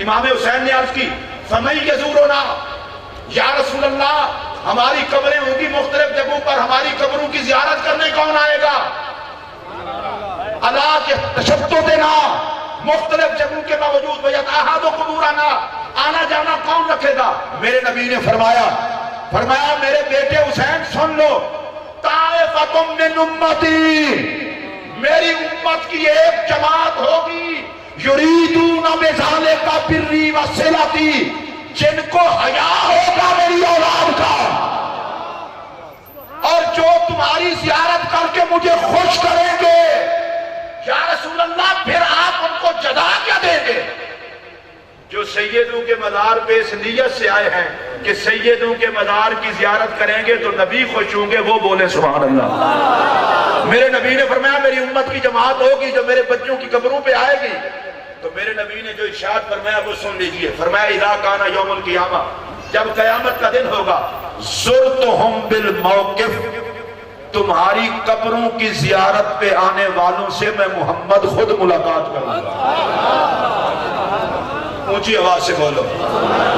امام حسین نے عرض کی فَمَن يَزُورُنَا یا رسول اللہ ہماری قبریں ہوں گی مختلف جگہوں پر، ہماری قبروں کی زیارت کرنے کون آئے گا؟ اللہ کے تشددنا مختلف جگہوں کے باوجود وَيَتَعَهَدُ قُبُورَنَا آنا جانا کون رکھے گا؟ میرے نبی نے فرمایا میرے بیٹے حسین سن لو، طائفۃ من امتی، میری امت کی ایک جماعت ہوگی، یریدون بذالک بری وصلتی، جن کو حیا ہوگا میری اولاد کا، اور جو تمہاری زیارت کر کے مجھے خوش کریں گے۔ یا رسول اللہ پھر آپ ان کو جزا کیا دیں گے؟ جو سیدوں کے مزار پہ اس نیت سے آئے ہیں کہ سیدوں کے مزار کی زیارت کریں گے تو نبی خوش ہوں گے، وہ بولے سبحان اللہ۔ میرے نبی نے فرمایا میری امت کی جماعت ہوگی جو میرے بچوں کی قبروں پہ آئے گی، تو میرے نبی نے جو ارشاد فرمایا وہ سن لیجئے۔ فرمایا اذا کان یوم القیامہ، جب قیامت کا دن ہوگا، زرتہم بالموقف، تمہاری قبروں کی زیارت پہ آنے والوں سے میں محمد خود ملاقات کروں گا۔ اونچی آواز سے بولو۔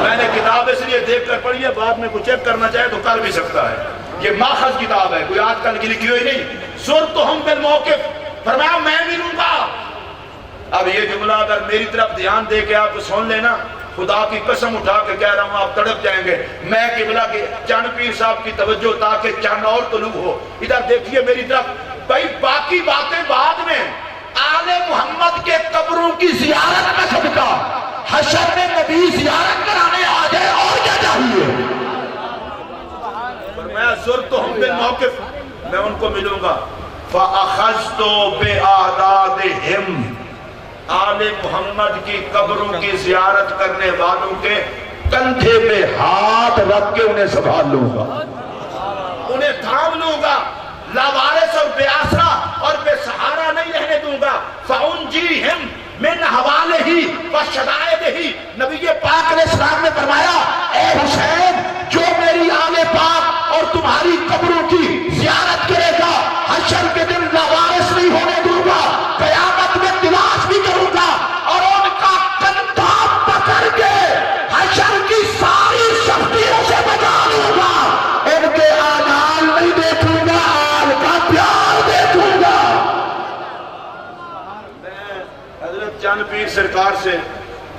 میں نے کتاب اس لیے دیکھ کر پڑھی ہے، بعد میں کوئی چیک کرنا چاہے تو کر بھی سکتا ہے، یہ ماخذ کتاب ہے، کوئی آج کل کی لکھی ہوئی نہیں۔ زرتہم بالموقف، فرمایا میں ملوں گا۔ اب یہ جملہ اگر میری طرف دھیان دے کے آپ سن لینا، خدا کی قسم اٹھا کے کہہ رہا ہوں آپ تڑپ جائیں گے۔ میں قبلہ کے چند پیر صاحب کی توجہ تاکہ چند اور طلوع ہو، ادھر دیکھیے میری طرف۔ بھائی باقی باتیں بعد میں، آل محمد کے قبروں کی زیارت میں صدقہ حشر میں نبی زیارت کرانے آ جائے اور کیا چاہیے؟ فرمایا زرتہم بالموقف، میں ان کو ملوں گا۔ فَأَخَذْتُ بِأَعْدَادِهِمْ، آل محمد کی قبروں کی زیارت کرنے والوں کے کندھے پہ ہاتھ رکھ کے انہیں سنبھال لوں گا، انہیں تھام لوں گا، لاوارث اور بے آسرا اور بے سہارا نہیں رہنے دوں گا۔ فَأُنْجِيهِمْ مِنْ حَوَالِهِ وَشَدَائِدِهِ، نبی پاک علیہ السلام نے فرمایا اے حسین جو میری آل پاک اور تمہاری قبروں کی زیارت کرے گا، حشر کے دن لاوارث نہیں ہونے دوں گا، قیامت میں تلاش بھی کروں گا اور ان کا کندھا پکڑ کے حشر کی ساری سختیوں سے بچا لوں گا۔ ان کے اعمال نہیں دیکھوں گا، آل کا پیار دیکھوں گا۔ میں حضرت چند پیر سرکار سے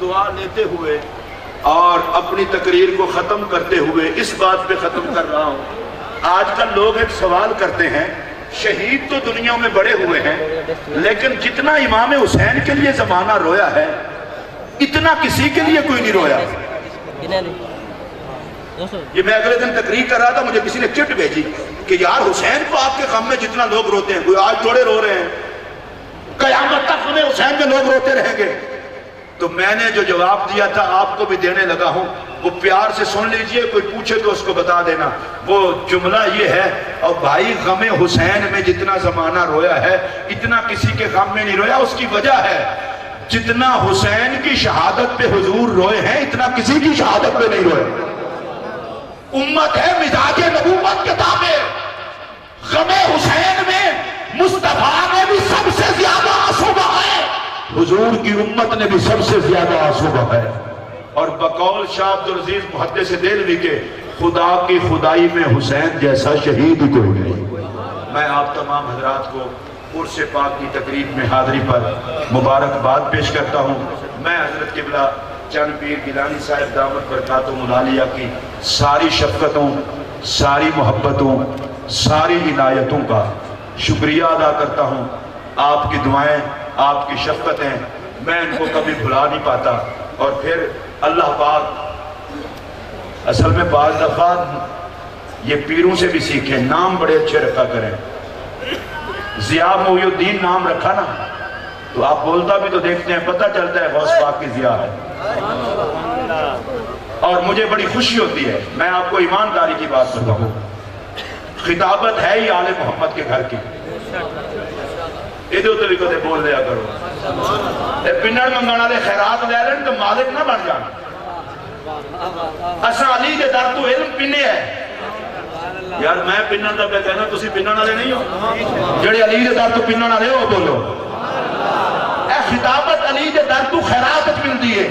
دعا لیتے ہوئے اور اپنی تقریر کو ختم کرتے ہوئے اس بات پہ ختم کر رہا ہوں۔ آج کل لوگ ایک سوال کرتے ہیں، شہید تو دنیا میں بڑے ہوئے ہیں لیکن جتنا امام حسین کے لیے زمانہ رویا ہے اتنا کسی کے لیے کوئی نہیں رویا۔ یہ میں اگلے دن تقریر کر رہا تھا، مجھے کسی نے چٹ بھیجی کہ یار حسین کو آپ کے غم میں جتنا لوگ روتے ہیں، کوئی آج تھوڑے رو رہے ہیں، قیامت تک ہمیں حسین کے لوگ روتے رہیں گے۔ تو میں نے جو جواب دیا تھا آپ کو بھی دینے لگا ہوں، وہ پیار سے سن لیجئے، کوئی پوچھے تو اس کو بتا دینا۔ وہ جملہ یہ ہے، اور بھائی غم حسین میں جتنا زمانہ رویا ہے اتنا کسی کے غم میں نہیں رویا۔ اس کی وجہ ہے جتنا حسین کی شہادت پہ حضور روئے ہیں اتنا کسی کی شہادت پہ نہیں روئے۔ امت ہے مزاج نبوت کے تابع، غم حسین میں مصطفیٰ نے بھی سب سے زیادہ آنسو بہائے، حضور کی امت نے بھی سب سے زیادہ آنسو بہائے۔ اور بقول شاہ عبدالعزیز محدث دہلوی کے خدا کی خدائی میں حسین جیسا شہید کوئی نہیں۔ میں آپ تمام حضرات کو عرس پاک کی تقریب میں حاضری پر مبارکباد پیش کرتا ہوں۔ میں حضرت قبلہ چند پیر گیلانی صاحب دامت برکاتہم العالیہ کی ساری شفقتوں، ساری محبتوں، ساری عنایتوں کا شکریہ ادا کرتا ہوں۔ آپ کی دعائیں، آپ کی شفقتیں میں ان کو کبھی بھلا نہیں پاتا۔ اور پھر اللہ پاک اصل میں بعض دفعہ یہ پیروں سے بھی سیکھیں، نام بڑے اچھے رکھا کریں۔ ضیاء محی الدین نام رکھا نا تو آپ بولتا بھی تو دیکھتے ہیں، پتہ چلتا ہے غوث پاک کی ضیاء ہے۔ اور مجھے بڑی خوشی ہوتی ہے، میں آپ کو ایمانداری کی بات کرتا ہوں، خطابت ہے ہی آل محمد کے گھر کی۔ ادھر تو بھی کدے بول لیا کرو، پنڈ منگانا دے خیرات لے لیں تو مالک نہ بن جانا۔ اساں علی دے در تو علم پینے ہے، یار میں پنن دا پہ کہنا تسی پنن والے نہیں ہو، جڑے علی دے در تو پنن والے ہو بولو۔ اے خطابت علی دے در تو خیرات ملتی ہے،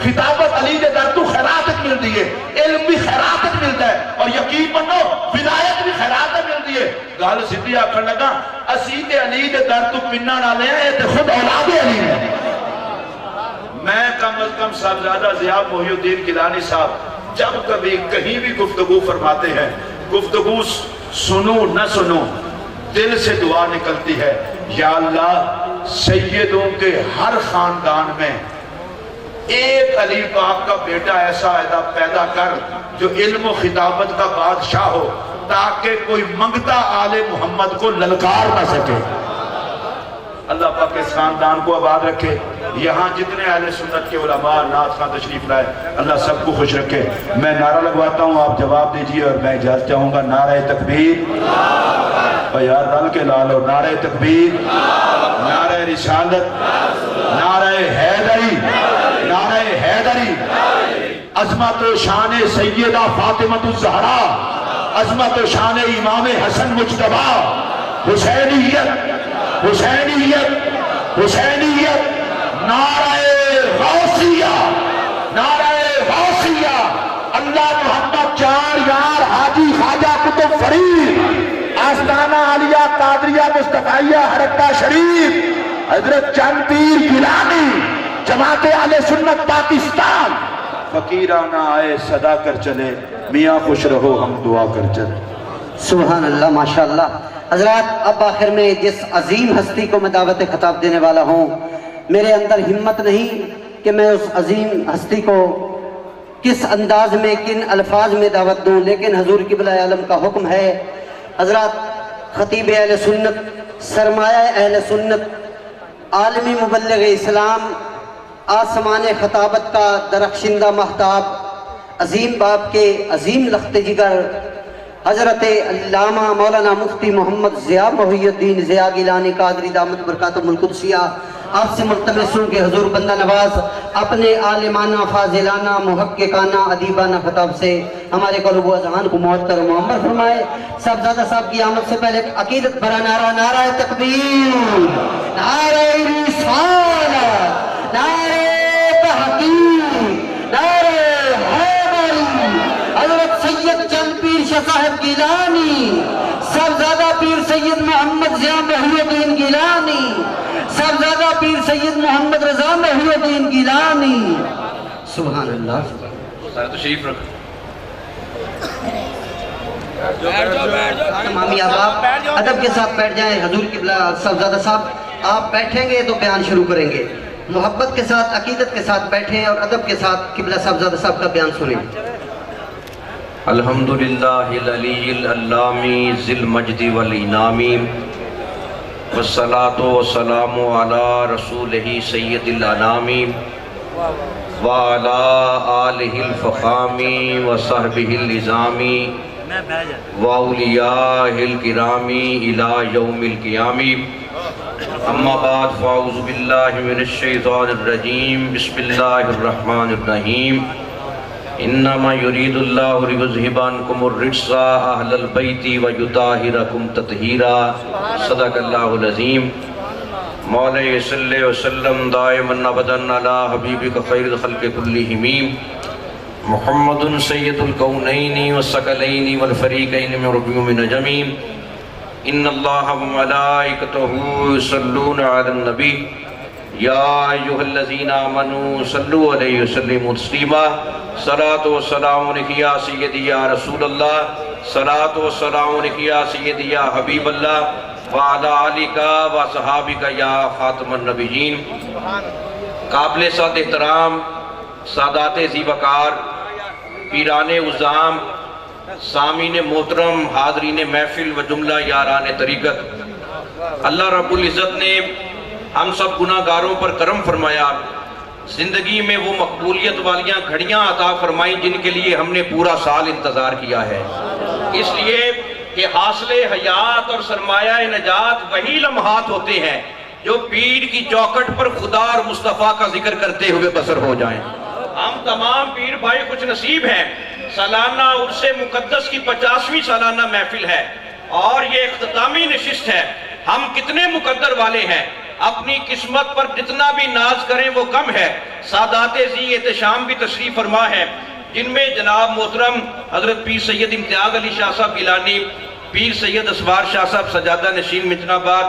خطابت علی دے در تو خیرات مل دیئے، علم بھی خیرات ملتا ہے، اور یقین منو ولایت بھی خیرات مل دیئے. گال سدھی آکھن لگا اسی تے علی دے در تو پننا نہ لے آئے تے خود اولاد علی ہے. میں کم از کم صاحبزادہ ضیاء محی الدین گیلانی صاحب جب کبھی کہیں بھی گفتگو فرماتے ہیں، گفتگو سنو نہ سنو دل سے دعا نکلتی ہے، یا اللہ سیدوں کے ہر خاندان میں ایک علی پاک کا بیٹا ایسا پیدا کر جو علم و خطابت کا بادشاہ ہو، تاکہ کوئی منگتا آل محمد کو للکار نہ سکے. اللہ پاک اس خاندان کو آباد رکھے. یہاں جتنے اہل سنت کے علماء نعت خواں تشریف لائے اللہ سب کو خوش رکھے. میں نعرہ لگواتا ہوں، آپ جواب دیجئے اور میں اجازت چاہوں گا. نعرہ تکبیر، اور یار رل کے لالو، نعرہ تکبیر، نعرہ رسالت، نعرہ حیدری، نعرہ حیدری. عظمت و شان سیدہ فاطمہ الزہرا، عظمت و شان امام حسن مجتبی، حسینیت حسینیت حسینیت. نعرہ غوثیہ، نعرہ غوثیہ. اللہ محمد چار یار حاجی خواجہ کتب فرید، آستانہ عالیہ قادریہ مصطفیہ حرکہ شریف، حضرت چند پیر گیلانی، جماعت اہل سنت پاکستان. فقیرانہ آئے صدا کر چلے، میاں خوش رہو ہم دعا کر چلے. سبحان اللہ، ماشاءاللہ. حضرات اب آخر میں جس عظیم ہستی کو میں دعوت خطاب دینے والا ہوں، میرے اندر ہمت نہیں کہ میں اس عظیم ہستی کو کس انداز میں کن الفاظ میں دعوت دوں، لیکن حضور قبلہ عالم کا حکم ہے. حضرات خطیب اہل سنت، سرمایہ اہل سنت، عالمی مبلغ اسلام، آسمان خطابت کا درخشندہ مہتاب، عظیم باپ کے عظیم لخت جگر حضرت علامہ مولانا مفتی محمد ضیاء محی الدین ضیاء گیلانی قادری دامت برکاتہم القدسیہ، آپ سے ملتمس ہوں کہ حضور بندہ نواز اپنے عالمانہ، فاضلانہ، محققانہ، ادیبانہ خطاب سے ہمارے قلوب و اذہان کو معطر و معمر فرمائے. صاحبزادہ صاحب کی آمد سے پہلے عقیدت بھرا نعرہ، نعرہ تکبیر، نعرہ رسالت، نعرہ تحقیق، نعرہ حیدری. حضرت سید چند پیر شاہ صاحب گیلانی، صاحبزادہ پیر سید محمد ضیاء محی الدین گیلانی، صاحبزادہ پیر سید محمد رضا محی الدین گیلانی. سبحان اللہ. سارے تشریف رکھو. تمامی احباب ادب کے ساتھ بیٹھ جائیں. حضور قبلہ صاحبزادہ صاحب آپ بیٹھیں گے تو بیان شروع کریں گے. محبت کے ساتھ، عقیدت کے ساتھ بیٹھیں اور ادب کے ساتھ قبلہ صاحبزادہ صاحب کا بیان سنیں. الحمدللہ العلی العلامی ذی المجد والانعامی، والصلاة والسلام علی رسولہ سید الانامی، وعلی آلہ الفخامی وصحبہ العظامی، واولیاءہ الکرامی الی یوم القیامی. اما بعد فاعوذ باللہ من الشیطان الرجیم، بسم اللہ الرحمن الرحیم. انما یرید اللہ لیذھب عنکم الرجس اہل البیت ویطہرکم تطہیرا. صدق اللہ العظیم. مولا صلی وسلم دائما ابدا علی حبیبک خیر الخلق کلہم محمد سید الکونین والثقلین والفریقین من ربی من جمیم. ان اللہ وملائکتہ یصلون علی النبی یا ایہا الذین آمنوا صلوا علیہ وسلموا تسلیما. صلاة و سلام علیکہ یا سیدی یا رسول اللہ، صلاة و سلام علیکہ یا سیدی یا حبیب اللہ، وعلی آلکہ و صحابکہ یا خاتم النبیین. قابل صد احترام سادات ذی وقار، پیران عظام، سامعین محترم، حاضرین محفل و جملہ یاران طریقت، اللہ رب العزت نے ہم سب گناہ گاروں پر کرم فرمایا. زندگی میں وہ مقبولیت والیاں گھڑیاں عطا فرمائیں جن کے لیے ہم نے پورا سال انتظار کیا ہے، اس لیے کہ حاصل حیات اور سرمایہ نجات وہی لمحات ہوتے ہیں جو پیر کی چوکٹ پر خدا اور مصطفیٰ کا ذکر کرتے ہوئے بسر ہو جائیں. ہم تمام پیر بھائی کچھ نصیب ہیں. سالانہ عرس مقدس کی 50ویں سالانہ محفل ہے اور یہ اختتامی نشست ہے. ہم کتنے مقدر والے ہیں اپنی قسمت پر جتنا بھی ناز کریں وہ کم ہے۔ سادات ذی احتشام بھی تشریف فرما ہے، جن میں جناب محترم حضرت پیر سید امتیاز علی شاہ صاحب گیلانی، پیر سید اسوار شاہ صاحب سجادہ نشین مچن آباد،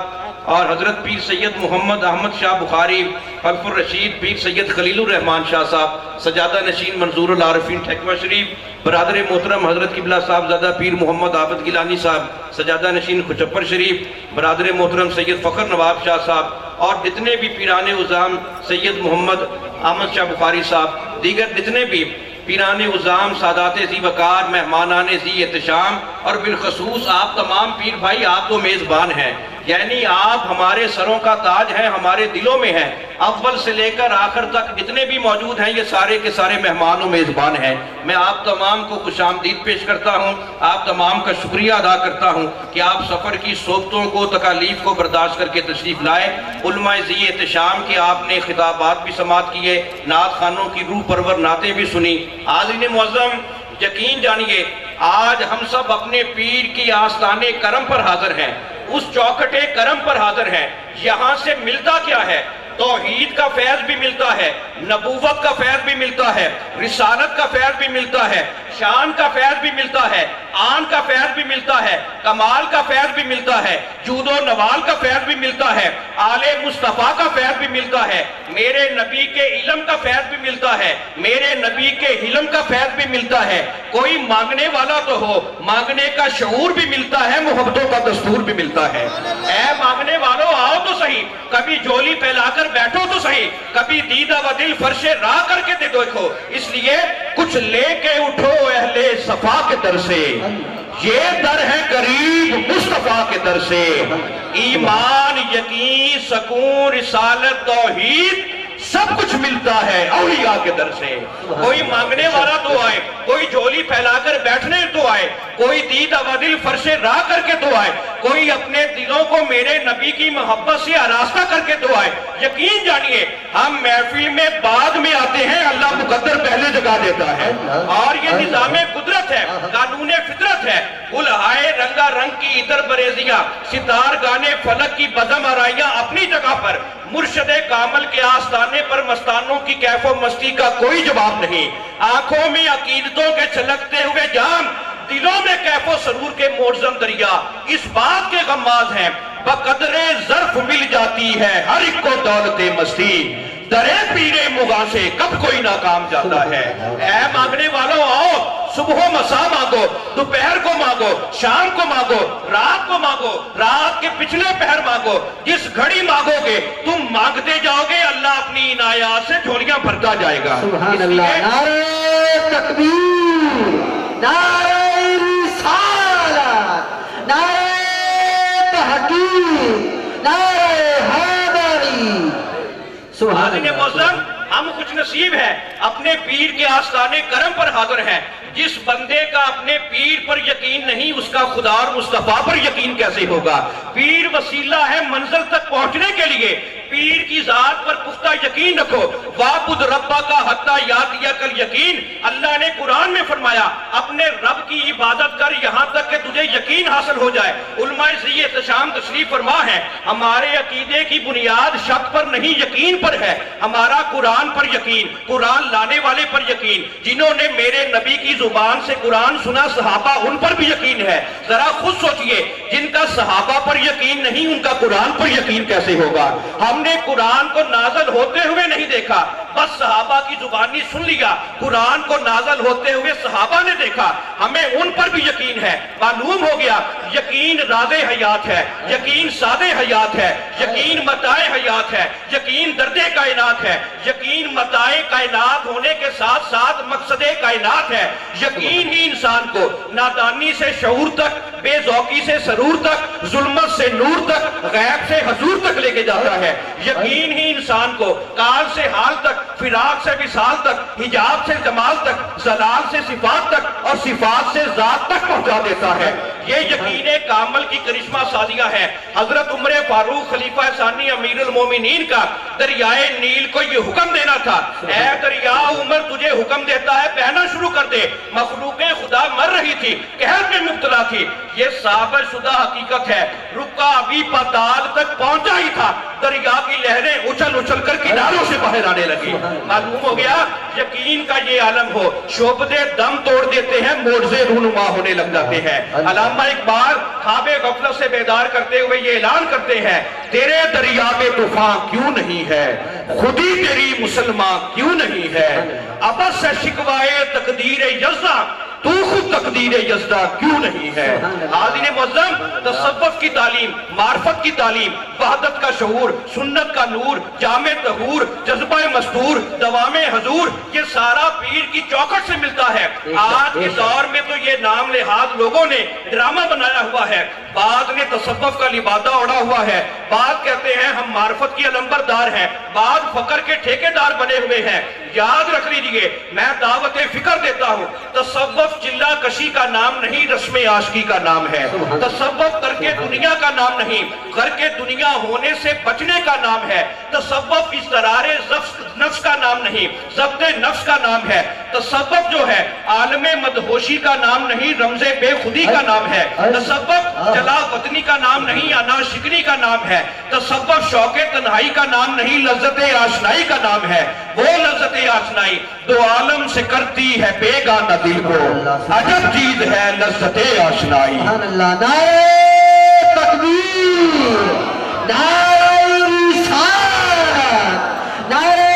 اور حضرت پیر سید محمد احمد شاہ بخاری خلف الرشید، پیر سید خلیل الرحمان شاہ صاحب سجادہ نشین منظور العارفین ٹھیکوہ شریف، برادر محترم حضرت قبلہ صاحب زادہ پیر محمد عابد گیلانی صاحب سجادہ نشین خچپر شریف، برادر محترم سید فخر نواب شاہ صاحب، اور جتنے بھی پیران عظام سید محمد احمد شاہ بخاری صاحب، دیگر جتنے بھی پیران عظام، سادات ذی وقار، مہمانان ذی احتشام، اور بالخصوص آپ تمام پیر بھائی، آپ تو میزبان ہیں، یعنی آپ ہمارے سروں کا تاج ہیں، ہمارے دلوں میں ہیں۔ اول سے لے کر آخر تک جتنے بھی موجود ہیں یہ سارے کے سارے مہمان و میزبان ہیں۔ میں آپ تمام کو خوش آمدید پیش کرتا ہوں، آپ تمام کا شکریہ ادا کرتا ہوں کہ آپ سفر کی صحبتوں کو، تکالیف کو برداشت کر کے تشریف لائے۔ علماء ذی احتشام کے آپ نے خطابات بھی سماعت کیے، نعت خوانوں کی روح پرور نعتیں بھی سنی۔ حاضرین معظم، یقین جانیے آج ہم سب اپنے پیر کی آستان کرم پر حاضر ہیں، اس چوکھٹ کرم پر حاضر ہیں۔ یہاں سے ملتا کیا ہے؟ توحید کا فیض بھی ملتا ہے، نبوت کا فیض بھی ملتا ہے، رسالت کا فیض بھی ملتا ہے، شان کا فیض بھی ملتا ہے، آن کا فیض بھی ملتا ہے، کمال کا فیض بھی ملتا ہے، جود و نوال کا فیض بھی ملتا ہے، آل مصطفیٰ کا فیض بھی ملتا ہے، میرے نبی کے علم کا فیض بھی ملتا ہے، میرے نبی کے حلم کا فیض بھی ملتا ہے۔ کوئی مانگنے والا تو ہو، مانگنے کا شعور بھی ملتا ہے، محبتوں کا دستور بھی ملتا ہے۔ اے مانگنے والوں آؤ تو صحیح، کبھی جھولی پھیلا کر بیٹھو تو صحیح، کبھی دیدہ و دل فرش راہ کر کے دیکھو۔ اس لیے کچھ لے کے اٹھو اہل صفا کے در سے، یہ در ہے قریب مصطفیٰ کے در سے۔ ایمان، یقین، سکون، رسالت، توحید سب کچھ ملتا ہے اولیاء کے در سے۔ کوئی مانگنے والا تو آئے، کوئی جھولی پھیلا کر بیٹھنے تو آئے، کوئی دید و دل فرش راہ کر کے تو آئے، کوئی اپنے دلوں کو میرے نبی کی محبت سے آراستہ کر کے تو آئے۔ یقین جانیے ہم محفل میں بعد میں آتے ہیں، اللہ مقدر پہلے جگہ دیتا ہے، اور یہ نظام قدرت ہے، قانون فطرت ہے۔ گل آئے رنگا رنگ کی ادھر بریزیاں، ستار گانے فلک کی بزم آرائیاں اپنی جگہ پر، مرشد کامل کے آستانے پر مستانوں کی کیف و مستی کا کوئی جواب نہیں۔ آنکھوں میں عقیدتوں کے چھلکتے ہوئے جام، دلوں میں کیف و سرور کے معظم دریا، اس بات کے غماز ہیں بقدر ظرف مل جاتی ہے ہر ایک کو دولت مستی، درے پیرے مغاں سے کب کوئی ناکام جاتا ہے۔ اے مانگنے والوں آؤ، صبح و مساء مانگو، دوپہر کو مانگو، شام کو مانگو، رات کو مانگو، رات کے پچھلے پہر مانگو، جس گھڑی مانگو گے تم مانگتے جاؤ گے، اللہ اپنی عنایات سے جھولیاں بھرتا جائے گا۔ سبحان اللہ، نعرہ تکبیر، نعرہ رسالت، نعرہ تحقیق، نعرہ حیدری۔ حاضرین معظم، ہم خوش نصیب ہیں، اپنے پیر کے آستانے کرم پر حاضر ہیں۔ جس بندے کا اپنے پیر پر یقین نہیں، اس کا خدا اور مصطفیٰ پر یقین کیسے ہوگا؟ پیر وسیلہ ہے منزل تک پہنچنے کے لیے، پیر کی ذات پر پختہ یقین رکھو۔ وَعْبُدْ رَبَّكَ حَتَّى يَأْتِيَكَ الْيَقِينُ، اللہ نے قرآن میں فرمایا اپنے رب کی عبادت کر یہاں تک کہ تجھے یقین حاصل ہو جائے۔ علماء ذی احتشام تشریف فرما ہے، ہمارے عقیدے کی بنیاد شک پر نہیں یقین پر ہے۔ ہمارا قرآن پر یقین، قرآن لانے والے پر یقین، جنہوں نے میرے نبی کی زبان سے قرآن سنا صحابہ، ان پر بھی یقین ہے۔ ذرا خود سوچئے، جن کا صحابہ پر یقین نہیں ان کا قرآن پر یقین کیسے ہوگا؟ ہم نے قرآن کو نازل ہوتے ہوئے نہیں دیکھا، بس صحابہ کی زبانی سن لیا۔ قرآن کو نازل ہوتے ہوئے صحابہ نے دیکھا، ہمیں ان پر بھی یقین ہے۔ معلوم ہو گیا یقین راز حیات ہے، یقین ساد حیات ہے، یقین متاع حیات ہے، یقین درد کائنات ہے، یقین متاع کائنات ہونے کے ساتھ ساتھ مقصد کائنات ہے۔ یقین ہی انسان کو نادانی سے شعور تک، بے ذوقی سے سرور تک، ظلمت سے نور تک، غیب سے حضور تک لے کے جاتا ہے۔ یقین ہی انسان کو کال سے حال تک، فراق سے وصال تک، حجاب سے جمال تک، زلال سے صفات تک، اور صفات سے ذات تک پہنچا دیتا ہے۔ یہ یقین کامل کی کرشمہ سازیاں ہیں۔ حضرت عمر فاروق خلیفہ ثانی امیر المومنین کا دریائے نیل کو یہ حکم دینا تھا، اے دریا عمر تجھے حکم دیتا ہے بہنا شروع کر دے۔ مخلوق خدا مر رہی تھی، قہر میں مبتلا تھی، یہ ثابت شدہ حقیقت ہے۔ رکا ابھی پاتال تک پہنچا ہی تھا، دریا کی لہریں اچھل اچھل کر کناروں سے باہر آنے لگی۔ معلوم ہو گیا یقین کا یہ عالم ہو، شعبدے دم توڑ دیتے ہیں، معجزے رونما ہونے لگ جاتے ہیں۔ علامہ اقبال خواب غفلت سے بیدار کرتے ہوئے یہ اعلان کرتے ہیں، تیرے دریا میں طوفان کیوں نہیں ہے، خودی تیری مسلمان کیوں نہیں ہے، ابس ہے شکوائے تقدیر یزداں تو خود تقدیر یزداں کیوں نہیں ہے۔ حاضرین معظم، تصوف کی تعلیم، معرفت کی تعلیم، وحدت کا شعور، سنت کا نور، جامع طہور، جذبہ مستور، دوام حضور، یہ سارا پیر کی چوکھٹ سے ملتا ہے۔ آج کے دور میں تو یہ نام لحاظ لوگوں نے ڈرامہ بنایا ہوا ہے، بعض نے تصوف کا لبادہ اڑا ہوا ہے، بعض کہتے ہیں ہم معرفت کی علمبردار ہیں، بعض فقر کے ٹھیکیدار بنے ہوئے ہیں۔ یاد رکھ لیجئے، میں دعوت فکر دیتا ہوں، تصوف چلہ کشی کا نام نہیں، رسم عاشقی کا نام ہے۔ تصوف ترک دنیا کا نام نہیں، غرق دنیا ہونے سے بچنے کا نام ہے۔ تصوف اضطرار نفس کا نام نہیں، ضبط نفس کا نام ہے۔ تصوف جو ہے عالم مدہوشی کا نام نہیں، رمز بے خودی کا نام ہے۔ تصوف جلا وطنی کا نام نہیں، انا شکنی کا نام ہے۔ تصوف شوق تنہائی کا نام نہیں، لذت آشنائی کا نام ہے۔ وہ لذت آشنائی دو عالم سے کرتی ہے بیگانہ دل کو، عجب چیز ہے لذت آشنائی۔ سبحان اللہ، نعرہ تکبیر، نعرہ رسالت، نعرہ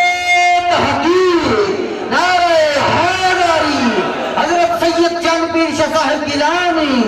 تحقیق، نعرہ حیدری، حضرت سید چند پیر شاہ صاحب گیلانی،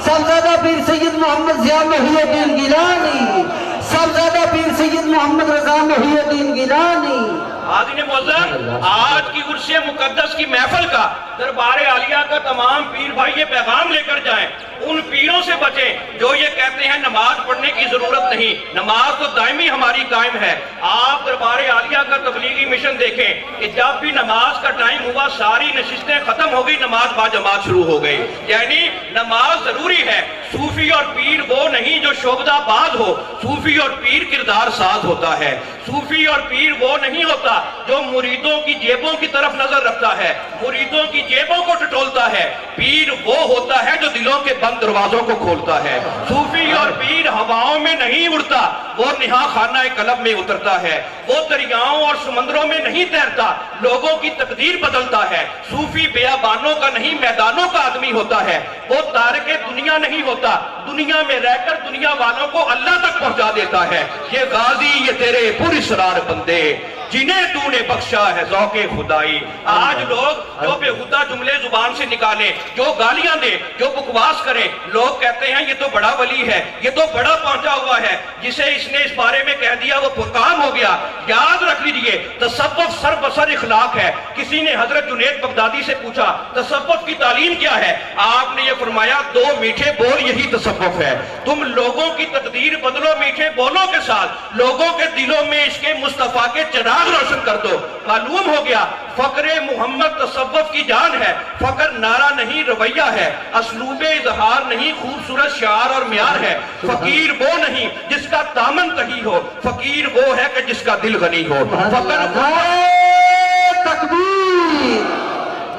صاحبزادہ پیر سید محمد ضیاء محی الدین گیلانی، صاحبزادہ پیر سید محمد رضا محی الدین گیلانی۔ حاضرین معظم، آج کی عرس مقدس کی محفل کا دربار عالیہ کا تمام پیر بھائی یہ پیغام لے کر جائیں، ان پیروں سے بچیں جو یہ کہتے ہیں نماز پڑھنے کی ضرورت نہیں، نماز تو دائمی ہماری قائم ہے۔ آپ دربار عالیہ کا تبلیغی مشن دیکھیں کہ جب بھی نماز کا ٹائم ہوا ساری نشستیں ختم ہو گئی، نماز با جماعت شروع ہو گئی، یعنی نماز ضروری ہے۔ صوفی اور پیر وہ نہیں جو شعبدہ باز ہو، صوفی اور پیر کردار ساز ہوتا ہے۔ صوفی اور پیر وہ نہیں ہوتا جو مریدوں کی جیبوں کی طرف نظر رکھتا ہے، مریدوں کی جیبوں کو ٹٹولتا ہے۔ پیر وہ ہوتا ہے جو دلوں کے بند دروازوں کو کھولتا ہے۔ صوفی اور پیر ہواؤں میں نہیں اڑتا، وہ نہا خانہ قلب میں اترتا ہے۔ وہ دریاؤں اور سمندروں میں نہیں تیرتا، لوگوں کی تقدیر بدلتا ہے۔ صوفی بیابانوں کا نہیں میدانوں کا آدمی ہوتا ہے۔ وہ تارک دنیا نہیں ہوتا، دنیا میں رہ کر دنیا والوں کو اللہ تک پہنچا دیتا ہے۔ یہ غازی یہ تیرے پراسرار بندے جنہیں تو نے بخشا ہے ذوق خدائی۔ آج لوگ جو بےہودہ جملے زبان سے نکالیں، جو گالیاں دیں، جو بکواس کریں، لوگ کہتے ہیں یہ تو بڑا ولی ہے، یہ تو بڑا پہنچا ہوا ہے، جسے اس نے اس بارے میں کہہ دیا وہ کام ہو گیا۔ یاد رکھ لیجئے تصوف سر بسر اخلاق ہے۔ کسی نے حضرت جنید بغدادی سے پوچھا تصوف کی تعلیم کیا ہے؟ آپ نے یہ فرمایا دو میٹھے بول یہی تصوف ہے۔ تم لوگوں کی تقدیر بدلو میٹھے بولوں کے ساتھ، لوگوں کے دلوں میں عشق مصطفیٰ کے چراغ روشن کر دو۔ معلوم ہو گیا فقر محمد تصوف کی جان ہے۔ فقر نعرہ نہیں رویہ ہے، اسلوب اظہار نہیں خوبصورت شعار اور معیار ہے۔ فقیر وہ نہیں جس کا دامن تہی ہو، فقیر وہ ہے کہ جس کا دل غنی ہو۔ فقر نعرہ تکبیر،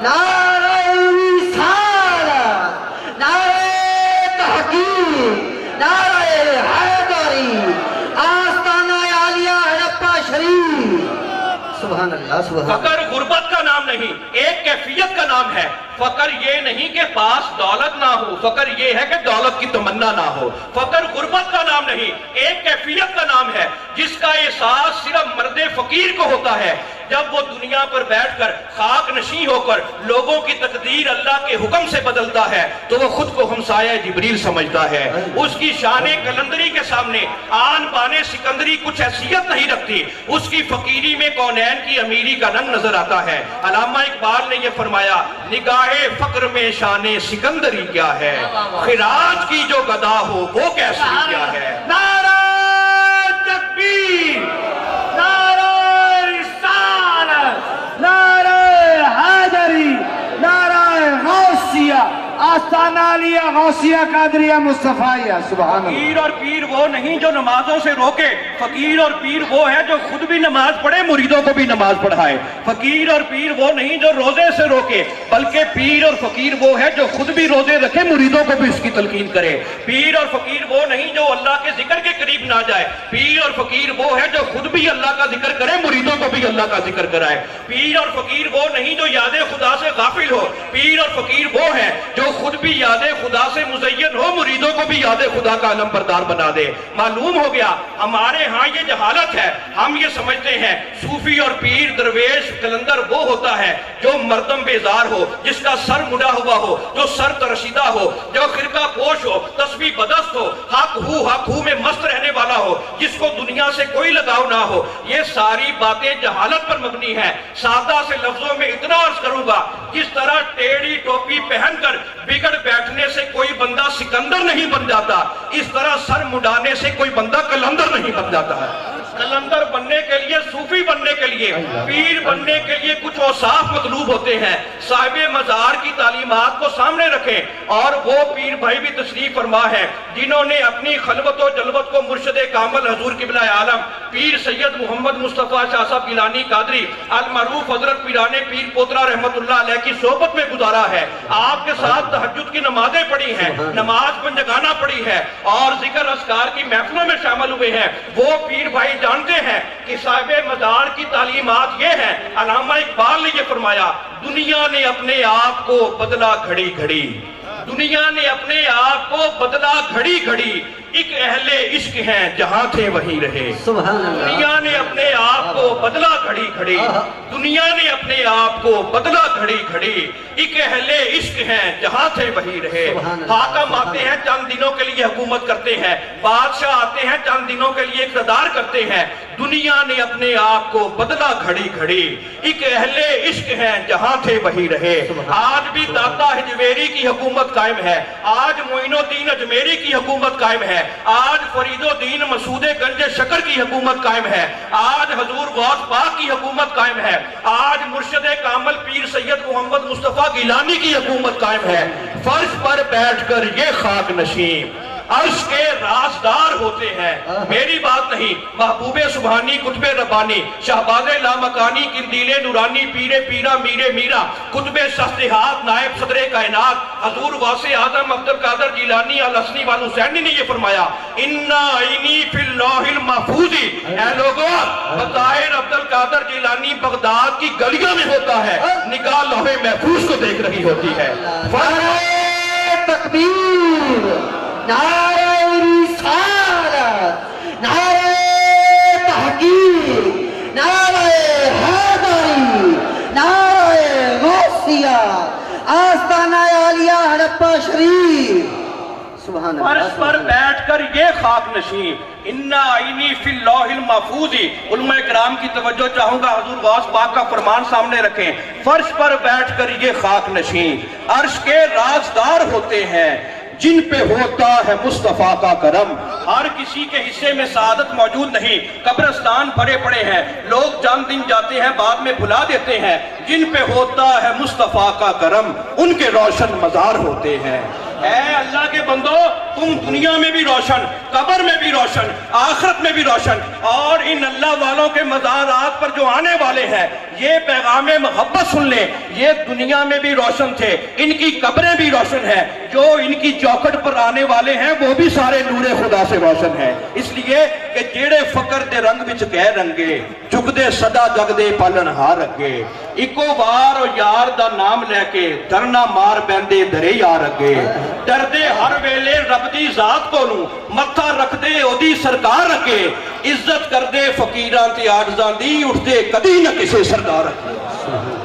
نعرہ رسالت، نعرہ تحقیق، نعرہ حیدری، آستانہ عالیہ ہڑپہ شریف۔ سبحان اللہ، سبحان اللہ۔ فقر غربت کا نام نہیں، ایک کیفیت کا نام ہے۔ فقر یہ نہیں کہ پاس دولت نہ ہو، فقر یہ ہے کہ دولت کی تمنا نہ ہو۔ فقر غربت کا نام نہیں، ایک کیفیت کا نام ہے جس کا احساس صرف مرد فقیر کو ہوتا ہے۔ جب وہ دنیا پر بیٹھ کر خاک نشیں ہو کر لوگوں کی تقدیر اللہ کے حکم سے بدلتا ہے تو وہ خود کو ہمسایہ جبریل سمجھتا ہے۔ اس کی شان کلندری کے سامنے آن بانے سکندری کچھ حیثیت نہیں رکھتی، اس کی فقیری میں کونین کی امیری کا رنگ نظر آتا ہے۔ علامہ اقبال نے یہ فرمایا نگاہ فقر میں شان سکندری کیا ہے، خراج کی جو گدا ہو وہ کیسری کیا ہے۔ نعرہ تکبیر، نعرہ رسالت، نعرہ حیدری، نعرہ غوثیہ، آستانہ علیہ غوثیہ قادریہ مصطفیہ سبحان اللہ. فقیر اور پیر وہ نہیں جو نمازوں سے روکے، فقیر اور پیر وہ ہے جو خود بھی نماز پڑھے، مریدوں کو بھی نماز پڑھائے. فقیر اور پیر وہ نہیں جو روزے سے روکے، بلکہ پیر اور فقیر وہ ہے جو خود بھی روزے رکھے، مریدوں کو بھی اس کی تلقین کرے. پیر اور فقیر وہ نہیں جو اللہ کے ذکر کے قریب نہ جائے، پیر اور فقیر وہ ہے جو خود بھی اللہ کا ذکر کرے، مریدوں کو بھی اللہ کا ذکر کرائے. پیر اور فقیر وہ نہیں جو یاد خدا سے غافل ہو، پیر اور فقیر وہ ہے جو خود بھی یاد خدا سے مزین ہو، مریدوں کو بھی یاد خدا کا علم بردار بنا دے. معلوم ہو گیا ہمارے ہاں یہ جہالت ہے. ہم یہ سمجھتے ہیں صوفی اور پیر درویش کلندر وہ ہوتا ہے جو مردم بیزار ہو، جس کا سر مڑا ہوا ہو، جو سر ترشیدہ ہو، جو خرقہ پوش ہو، تسبیح بدست ہو، حق ہو میں مست رہنے والا ہو، جس کو دنیا سے کوئی لگاؤ نہ ہو. یہ ساری باتیں جہالت پر مبنی ہیں. سادہ سے لفظوں میں اتنا عرض کروں گا، جس طرح ٹیڑھی ٹوپی پہن کر بگڑ بیٹھنے سے کوئی بندہ سکندر نہیں بن جاتا، اس طرح سر مڈانے سے کوئی بندہ کلندر نہیں بن جاتا ہے. کلندر بننے کے لیے، صوفی بننے کے لیے، پیر بننے کے لیے کچھ اوصاف مطلوب ہوتے ہیں. صاحب مزار کی تعلیمات کو سامنے رکھیں، اور وہ پیر بھائی بھی تشریف فرما ہے جنہوں نے اپنی خلوت و جلوت کو مرشد کامل حضور قبلہ عالم پیر سید محمد مصطفیٰ شاہ صاحب گیلانی قادری المعروف حضرت پیران پیر پوترا رحمت اللہ علیہ کی صحبت میں گزارا ہے. آپ کے ساتھ تہجد کی نمازیں پڑھی ہیں، نماز پنجگانہ پڑھی ہے، اور ذکر اذکار کی محفلوں میں شامل ہوئے ہیں. وہ پیر بھائی جانتے ہیں کہ صاحب مزار کی تعلیمات یہ ہیں. علامہ اقبال نے یہ فرمایا، دنیا نے اپنے آپ کو بدلا گھڑی گھڑی، دنیا نے اپنے آپ کو بدلا گھڑی گھڑی، ایک اہل عشق ہیں جہاں تھے وہیں رہے. سبحان اللہ. دنیا نے اپنے آپ کو بدلا گھڑی گھڑی، دنیا نے اپنے آپ کو بدلا گھڑی گھڑی، ایک اہل عشق ہیں جہاں تھے وہیں رہے. حاکم آتے ہیں چند دنوں کے لیے حکومت کرتے ہیں، بادشاہ آتے ہیں چند دنوں کے لیے اقتدار کرتے ہیں. دنیا نے اپنے آپ کو بدلا گھڑی گھڑی، ایک اہل عشق ہیں جہاں تھے وہیں رہے. آج بھی داتا ہجویری کی حکومت قائم ہے، آج معین الدین اجمیری کی حکومت قائم ہے، آج فرید الدین مسعود گنج شکر کی حکومت قائم ہے، آج حضور غوث پاک کی حکومت قائم ہے، آج مرشد کامل پیر سید محمد مصطفیٰ گیلانی کی حکومت قائم ہے. فرش پر بیٹھ کر یہ خاک نشین عرش کے رازدار ہوتے ہیں. میری بات نہیں، محبوب سبحانی قطب ربانی شہباز لامکانی قندیل نورانی پیر پیرا میرے میرا قطب شخصیات نائب صدر کائنات حضور غوث اعظم عبد القادر جیلانی الحسنی والحسینی نے یہ فرمایا، انا عینی فی اللوح المحفوظ. اے لوگوں، بظاہر عبد القادر جیلانی بغداد کی گلیوں میں ہوتا ہے، نگاہ لوح محفوظ کو دیکھ رہی ہوتی ہے. تکبیر، نعرہ رسالت، نعرہ تحقیق، نعرہ حیدری، نعرہ غوثیہ، آستانہ عالیہ ہڑپہ شریف. سبحان اللہ. فرش پر بیٹھ کر یہ خاک نشین، انا عینی فی اللوح المحفوظ. علماء کرام کی توجہ چاہوں گا، حضور غوث پاک کا فرمان سامنے رکھیں. فرش پر بیٹھ کر یہ خاک نشین عرش کے رازدار ہوتے ہیں جن پہ ہوتا ہے مصطفیٰ کا کرم. ہر کسی کے حصے میں سعادت موجود نہیں، قبرستان بھرے پڑے ہیں، لوگ چند دن جاتے ہیں بعد میں بھلا دیتے ہیں. جن پہ ہوتا ہے مصطفیٰ کا کرم ان کے روشن مزار ہوتے ہیں. اے اللہ کے بندو، تم دنیا میں بھی روشن، قبر میں بھی روشن، آخرت میں بھی روشن، اور ان اللہ والوں کے مزارات پر جو آنے والے ہیں یہ پیغام محبت سن لیں. یہ دنیا میں بھی روشن تھے، ان کی قبریں بھی روشن ہیں، جو ان کی چوکھٹ پر آنے والے ہیں وہ بھی سارے نور خدا سے روشن ہیں. اس لیے کہ جیڑے فقر دے رنگ وچ گئے رنگے چک دے صدا جگ دے پالن ہار اگے. اکو بار یار دا نام لے کے درنا مار بیندے درے یار اگے. ڈردے ہر ویلے رب دی ذات کو نو متھا رکھ دے او دی سرکار اگے. عزت کر دے فقیراں تے عاجزاں دی اٹھ دے کدی نہ کسے سردار اگے.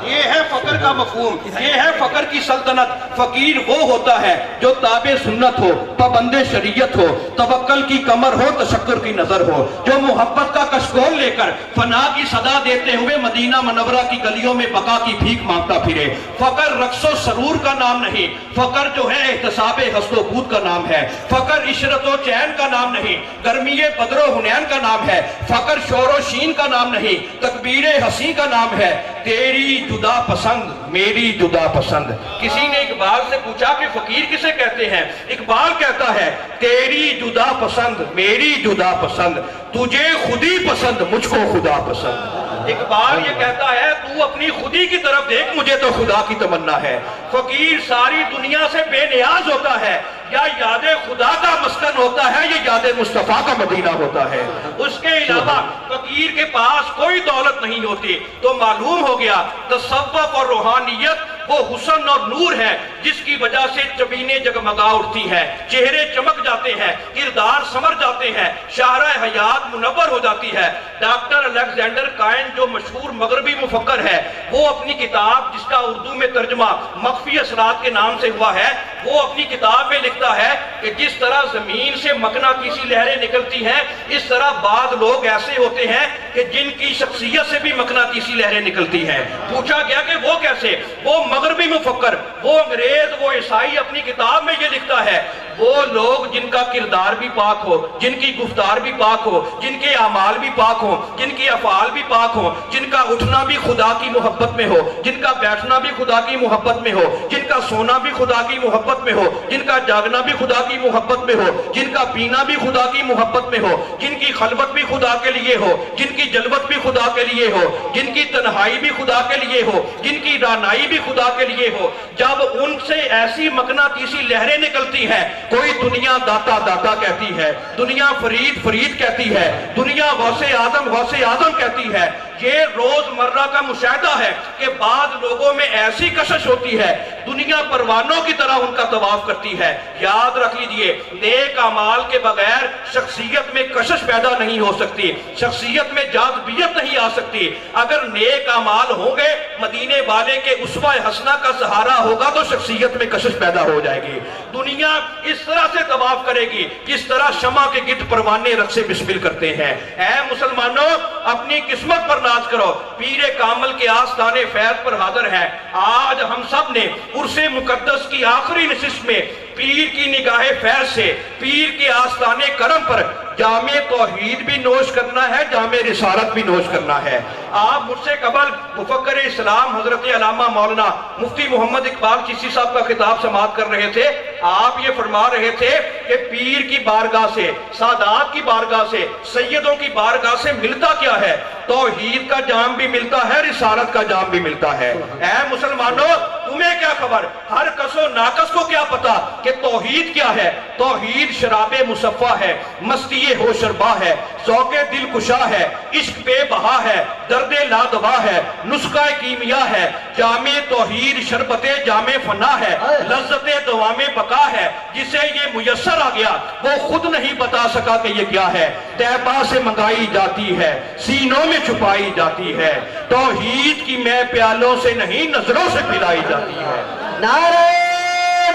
یہ ہے فقر کا مفہوم، یہ ہے فقر کی سلطنت. فقیر وہ ہوتا ہے جو تابع سنت ہو، پابند شریعت ہو، توکل کی کمر ہو، تشکر کی نظر ہو، جو محبت کا کشکول لے کر فنا کی صدا دیتے ہوئے مدینہ منورہ کی گلیوں میں بقا کی بھیک مانگتا پھرے. فقر رقص و سرور کا نام نہیں، فقر جو ہے احتساب حسد و بود کا نام ہے. فقر عشرت و چین کا نام نہیں، گرمی بدر و حنین کا نام ہے. فقر شور و شین کا نام نہیں، تکبیر حسین کا نام ہے. تیری جدا پسند میری جدا پسند. کسی نے اقبال سے پوچھا کہ فقیر کسے کہتے ہیں؟ اقبال کہتا ہے تیری جدا پسند میری جدا پسند, تجھے خودی پسند مجھ کو خدا پسند. اقبال یہ کہتا ہے تو اپنی خودی کی طرف دیکھ, مجھے تو خدا کی تمنا ہے. فقیر ساری دنیا سے بے نیاز ہوتا ہے, یا یاد خدا کا مسکن ہوتا ہے یا یاد مصطفیٰ کا مدینہ ہوتا ہے. اس کے علاوہ فقیر کے پاس کوئی دولت نہیں ہوتی. تو معلوم ہو گیا تصوف اور روحانیت وہ حسن اور نور ہے جس کی وجہ سے چبینیں جگمگا اٹھتی ہیں, چہرے چمک جاتے ہیں, کردار سمر جاتے ہیں, شاہراہ حیات منور ہو جاتی ہے. ڈاکٹر الیگزینڈر کائن جو مشہور مغربی مفکر ہے, وہ اپنی کتاب جس کا اردو میں ترجمہ مخفی اثرات کے نام سے ہوا ہے, وہ اپنی کتاب میں لکھتا ہے کہ جس طرح زمین سے مقناطیسی لہریں نکلتی ہیں, اس طرح بعض لوگ ایسے ہوتے ہیں کہ جن کی شخصیت سے بھی مقناطیسی لہریں نکلتی ہیں. پوچھا گیا کہ وہ کیسے؟ وہ مغربی مفکر, وہ انگریز, وہ عیسائی اپنی کتاب میں یہ لکھتا ہے وہ لوگ جن کا کردار بھی پاک ہو, جن کی گفتار بھی پاک ہو, جن کے اعمال بھی پاک ہو, جن کی افعال بھی پاک ہو, جن کا اٹھنا بھی خدا کی محبت میں ہو, جن کا بیٹھنا بھی خدا کی محبت میں ہو, جن کا سونا بھی خدا کی محبت میں ہو, جن کا جاگنا بھی خدا کی محبت میں ہو, جن کا پینا بھی خدا کی محبت میں ہو, جن کی خلوت بھی خدا کے لیے ہو, جن کی جلوت بھی خدا کے لیے ہو, جن کی تنہائی بھی خدا کے لیے ہو, جن کی رانائی بھی خدا کے لیے ہو. جب ان سے ایسی مقناطیسی لہریں نکلتی ہیں, کوئی دنیا داتا داتا کہتی ہے, دنیا فرید فرید کہتی ہے, دنیا غوث اعظم غوث اعظم کہتی ہے. یہ روز مرہ کا مشاہدہ ہے کہ بعض لوگوں میں ایسی کشش ہوتی ہے, دنیا پروانوں کی طرح ان کا طواف کرتی ہے. یاد رکھ لیجئے نیک اعمال کے بغیر شخصیت میں کشش پیدا نہیں ہو سکتی, شخصیت میں جاذبیت نہیں آ سکتی. اگر نیک اعمال ہوں گے, مدینے والے کے اسوہ حسنہ کا سہارا ہوگا تو شخصیت میں کشش پیدا ہو جائے گی. دنیا اس طرح سے طواف کرے گی جس طرح شمع کے گرد پروانے رقص بسمل کرتے ہیں. اے مسلمانوں, اپنی قسمت پر ناز کرو, پیر کامل کے آستانے فیض پر حاضر ہیں. آج ہم سب نے عرس مقدس کی آخری نشست میں پیر کی نگاہ فیض سے, پیر کے آستانے کرم پر جام توحید بھی نوش کرنا ہے, جام رسالت بھی نوش کرنا ہے. آپ مجھ سے قبل مفکر اسلام حضرت علامہ مولانا مفتی محمد اقبال چشتی صاحب کا خطاب سماعت کر رہے تھے. آپ یہ فرما رہے تھے کہ پیر کی بارگاہ سے, سادات کی بارگاہ سے, سیدوں کی بارگاہ سے ملتا کیا ہے؟ توحید کا جام بھی ملتا ہے, رسالت کا جام بھی ملتا ہے. اے مسلمانوں, تمہیں کیا خبر, ہر کس و ناقص کو کیا پتا کہ توحید کیا ہے؟ توحید شراب مصفہ ہے, مستی ہو شربا ہے, ذوق دل کشا ہے, عشق بے بہا ہے, درد لادوا ہے, نسخہ کیمیا ہے. جام توحید شربت جام فنا ہے, لذت دوام بقا ہے. جسے یہ میسر آ گیا وہ خود نہیں بتا سکا کہ یہ کیا ہے. طیبہ سے منگائی جاتی ہے, سینوں میں چھپائی جاتی ہے, توحید کی میں پیالوں سے نہیں نظروں سے پلائی جاتی ہے. نعرہ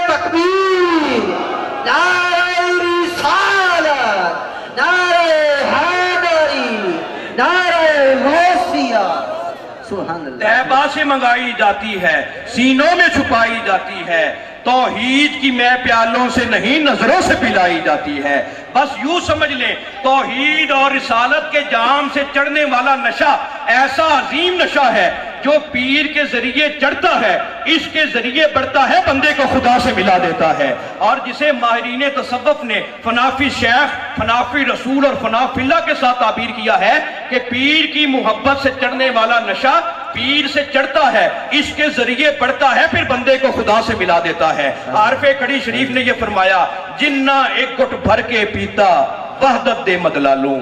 تکبیر, نعرہ رسالت, نعرہ حیدری, نعرہ غوثیہ. سبحان اللہ. طیبہ سے منگائی جاتی ہے, سینوں میں چھپائی جاتی ہے, توحید کی میں پیالوں سے نہیں نظروں سے پلائی جاتی ہے. بس یوں سمجھ لیں, توحید اور رسالت کے جام سے چڑھنے والا نشہ ایسا عظیم نشہ ہے جو پیر کے ذریعے چڑھتا ہے, اس کے ذریعے بڑھتا ہے, بندے کو خدا سے ملا دیتا ہے. اور جسے ماہرین تصوف نے فنافی شیخ, فنافی رسول اور فنافی اللہ کے ساتھ تعبیر کیا ہے کہ پیر کی محبت سے چڑھنے والا نشہ پیر سے چڑھتا ہے, اس کے ذریعے بڑھتا ہے, پھر بندے کو خدا سے ملا دیتا ہے. عارف کھڑی شریف نے یہ فرمایا, جنہ ایک گھٹ بھر کے پیتا وحدت دے مدلالوں,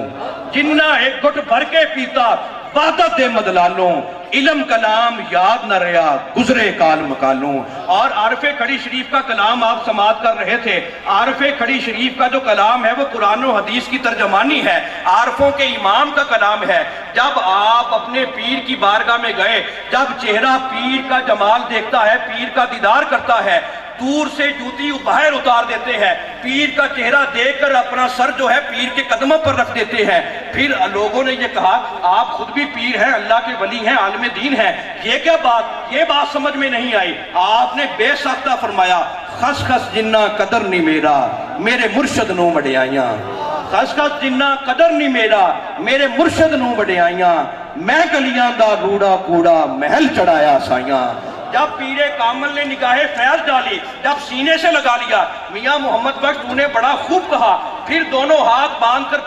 جنہ ایک گھٹ بھر کے پیتا وحدت دے مدلالوں, علم کلام یاد نہ رہا گزرے کال مکالوں. اور عارف کھڑی شریف کا کلام آپ سماعت کر رہے تھے. عارف کھڑی شریف کا جو کلام ہے وہ قرآن و حدیث کی ترجمانی ہے, عارفوں کے امام کا کلام ہے. جب آپ اپنے پیر کی بارگاہ میں گئے, جب چہرہ پیر کا جمال دیکھتا ہے, پیر کا دیدار کرتا ہے, دور سے جوتی باہر اتار دیتے ہیں, پیر کا چہرہ دیکھ کر اپنا سر جو ہے پیر کے قدموں پر رکھ دیتے ہیں. پھر لوگوں نے یہ کہا آپ خود بھی پیر ہیں, اللہ کے ولی ہیں, عالم دین ہیں, یہ کیا بات, یہ بات سمجھ میں نہیں آئی. آپ نے بے ساختہ فرمایا, خس خس جنہ قدر نہیں میرا میرے مرشد نو وڈیائیاں, خس خس جنہ قدر نہیں میرا میرے مرشد نو وڈیائیاں, میں گلیاں دا روڑا کوڑا محل چڑھایا سائیاں. جب پیر کامل نے نگاہ فیض ڈالی، جب سینے سے لگا لیا، میاں محمد بخش تو نے بڑا خوب کہا، پھر دونوں ہاتھ باندھ کر